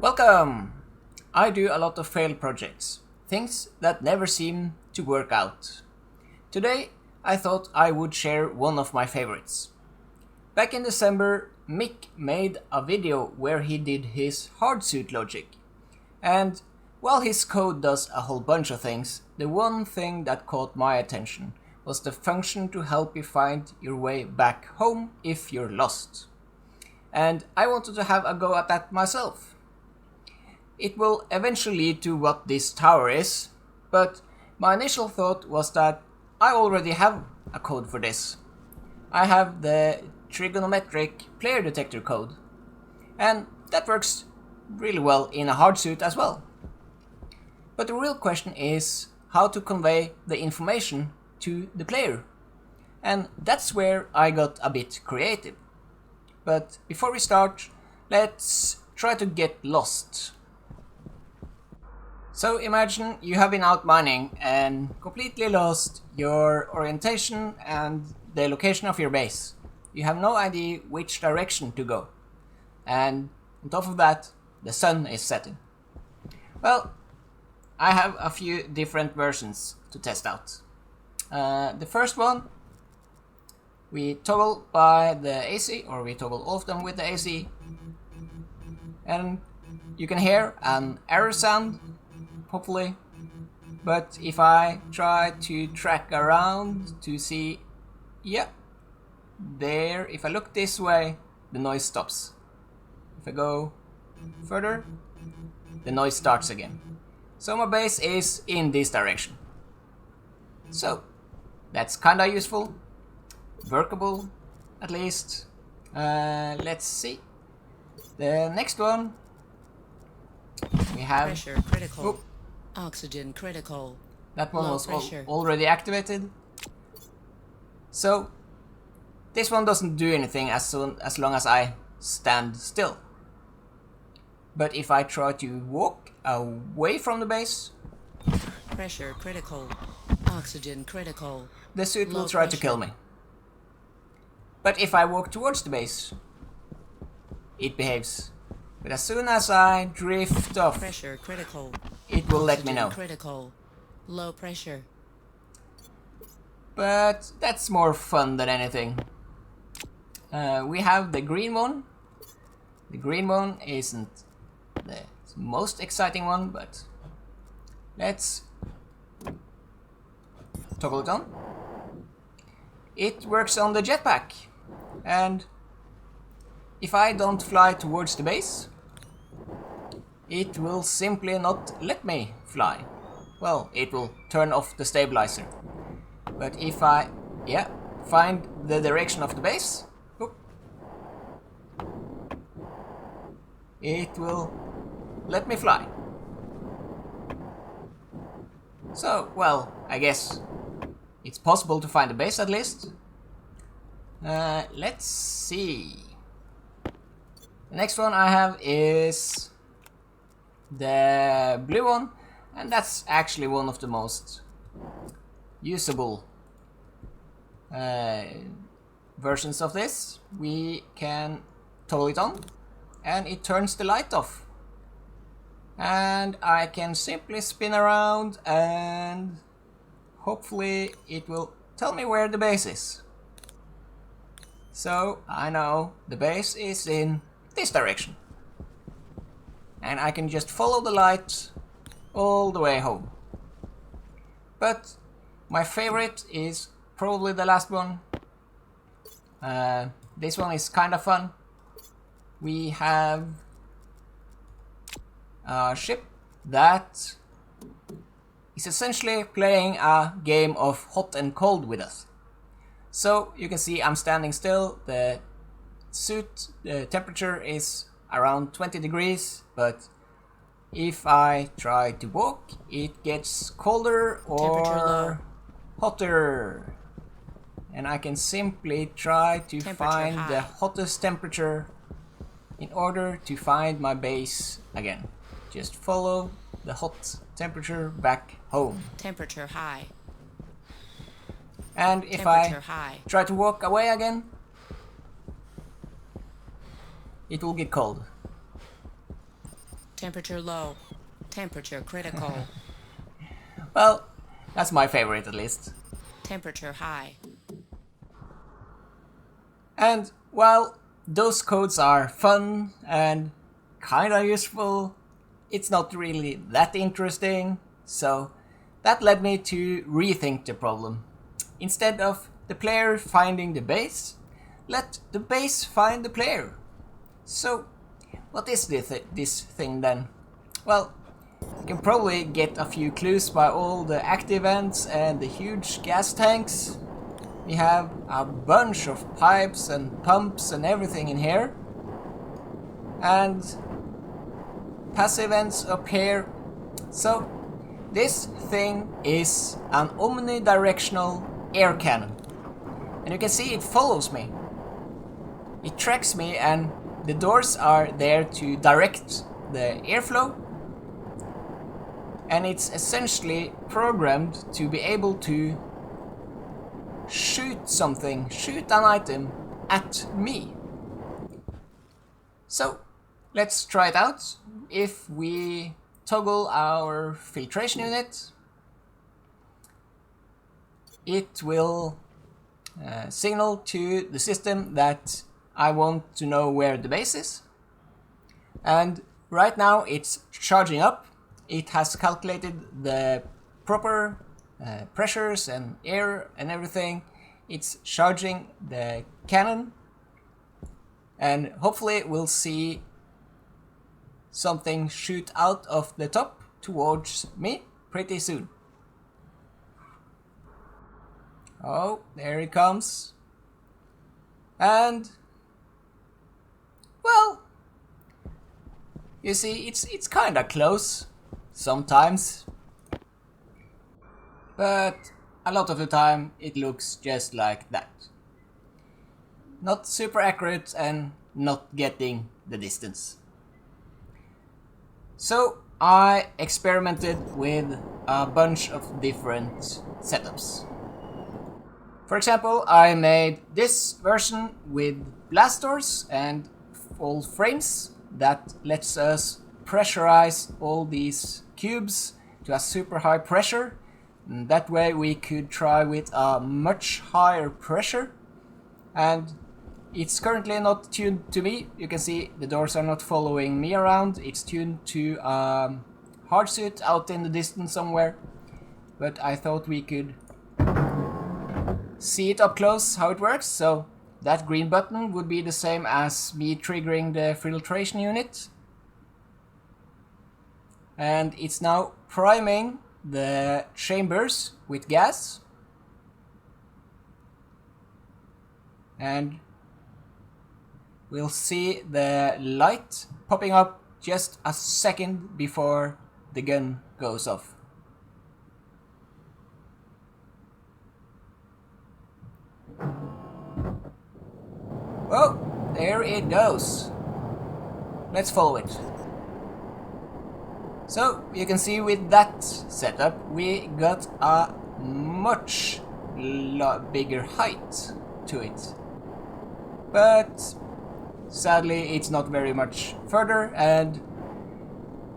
Welcome! I do a lot of failed projects, things that never seem to work out. Today I thought I would share one of my favorites. Back in December, Mick made a video where he did his hardsuit logic. And while his code does a whole bunch of things, the one thing that caught my attention was the function to help you find your way back home if you're lost. And I wanted to have a go at that myself. It will eventually lead to what this tower is, but my initial thought was that I already have a code for this. I have the trigonometric player detector code, and that works really well in a hardsuit as well. But the real question is how to convey the information to the player, and that's where I got a bit creative. But before we start, let's try to get lost. So imagine you have been out mining and completely lost your orientation and the location of your base. You have no idea which direction to go. And on top of that, the sun is setting. Well, I have a few different versions to test out. The first one, we toggle by the AC, or we toggle all of them with the AC. And you can hear an error sound, hopefully. But if I try to track around to see, yeah, there, if I look this way, the noise stops. If I go further, the noise starts again. So my base is in this direction. So that's kinda useful, workable at least. Let's see. The next one we have Pressure critical. Oxygen critical. That one Low was pressure. already activated. So this one doesn't do anything as long as I stand still. But if I try to walk away from the base, Pressure critical. Oxygen critical. the suit will Low try to pressure. kill me. But if I walk towards the base, it behaves. But as soon as I drift off, Pressure critical. it will let me Oxygen know. critical. Low pressure. But that's more fun than anything. We have the green one. The green one isn't the most exciting one, but let's toggle it on. It works on the jetpack, and if I don't fly towards the base, it will simply not let me fly. Well, it will turn off the stabilizer. But if I, find the direction of the base, whoop, it will let me fly. So, well, I guess it's possible to find the base at least. Let's see. The next one I have is the blue one, and that's actually one of the most usable versions of this. We can toggle it on and it turns the light off, and I can simply spin around and hopefully it will tell me where the base is. So I know the base is in this direction, and I can just follow the light all the way home. But my favorite is probably the last one. This one is kind of fun. We have a ship that is essentially playing a game of hot and cold with us. So you can see I'm standing still. The suit temperature is around 20 degrees, but if I try to walk, it gets colder Temperature low. or hotter. And I can simply try to Temperature find high. the hottest temperature in order to find my base again. Just follow the hot temperature back home. Temperature high. And if Temperature I high. try to walk away again, it will get cold. Temperature low. Temperature critical. Well, that's my favorite at least. Temperature high. And while those codes are fun and kinda useful, it's not really that interesting, so that led me to rethink the problem. Instead of the player finding the base, let the base find the player. So, what is this thing then? Well, you can probably get a few clues by all the active vents and the huge gas tanks. We have a bunch of pipes and pumps and everything in here. And passive vents up here. So, this thing is an omnidirectional air cannon. And you can see it follows me. It tracks me, and the doors are there to direct the airflow. And it's essentially programmed to be able to shoot an item at me. So, let's try it out. If we toggle our filtration unit, it will signal to the system that I want to know where the base is. And right now it's charging up. It has calculated the proper pressures and air and everything. It's charging the cannon, and hopefully we'll see something shoot out of the top towards me pretty soon. Oh, there it comes. And well, you see, it's kinda close sometimes, but a lot of the time it looks just like that. Not super accurate and not getting the distance. So I experimented with a bunch of different setups. For example, I made this version with blast doors and full frames that lets us pressurize all these cubes to a super high pressure. And that way we could try with a much higher pressure. And it's currently not tuned to me. You can see the doors are not following me around. It's tuned to a hardsuit out in the distance somewhere. But I thought we could see it up close how it works. So that green button would be the same as me triggering the filtration unit. And it's now priming the chambers with gas. And we'll see the light popping up just a second before the gun goes off. Oh, there it goes. Let's follow it. So, you can see with that setup, we got a much bigger height to it. But sadly, it's not very much further, and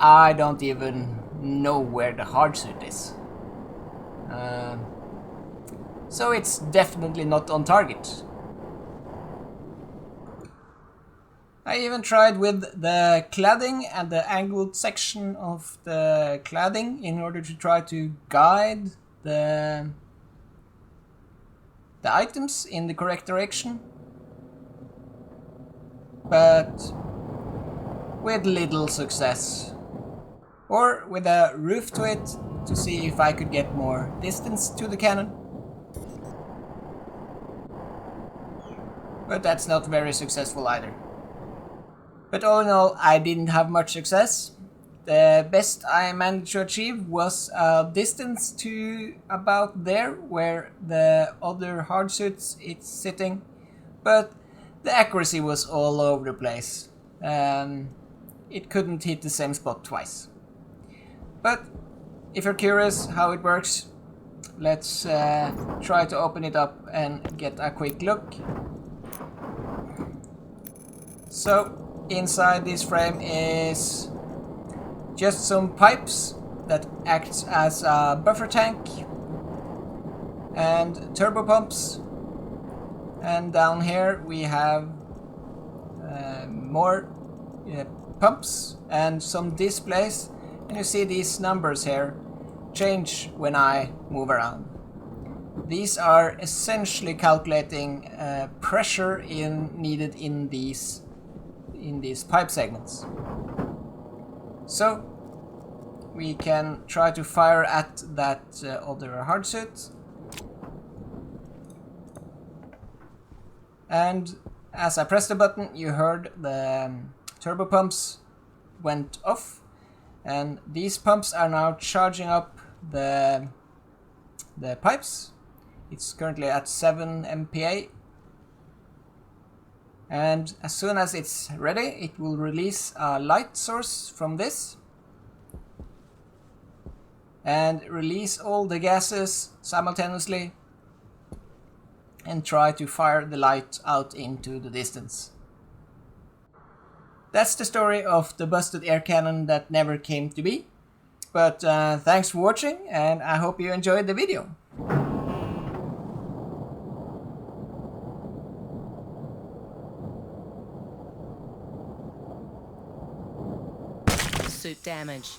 I don't even know where the hardsuit is. So it's definitely not on target. I even tried with the cladding and the angled section of the cladding in order to try to guide the items in the correct direction. But with little success. Or with a roof to it to see if I could get more distance to the cannon. But that's not very successful either. But all in all, I didn't have much success. The best I managed to achieve was a distance to about there where the other hardsuits is sitting. But the accuracy was all over the place. It couldn't hit the same spot twice. But if you're curious how it works, let's try to open it up and get a quick look. So inside this frame is just some pipes that acts as a buffer tank, and turbo pumps. And down here we have more pumps and some displays, and you see these numbers here change when I move around. These are essentially calculating pressure needed in these pipe segments. So we can try to fire at that other hardsuit, and as I pressed the button you heard the turbo pumps went off, and these pumps are now charging up the pipes. It's currently at 7 MPa, and as soon as it's ready it will release a light source from this and release all the gases simultaneously and try to fire the light out into the distance. That's the story of the busted air cannon that never came to be. But thanks for watching, and I hope you enjoyed the video. Suit damage.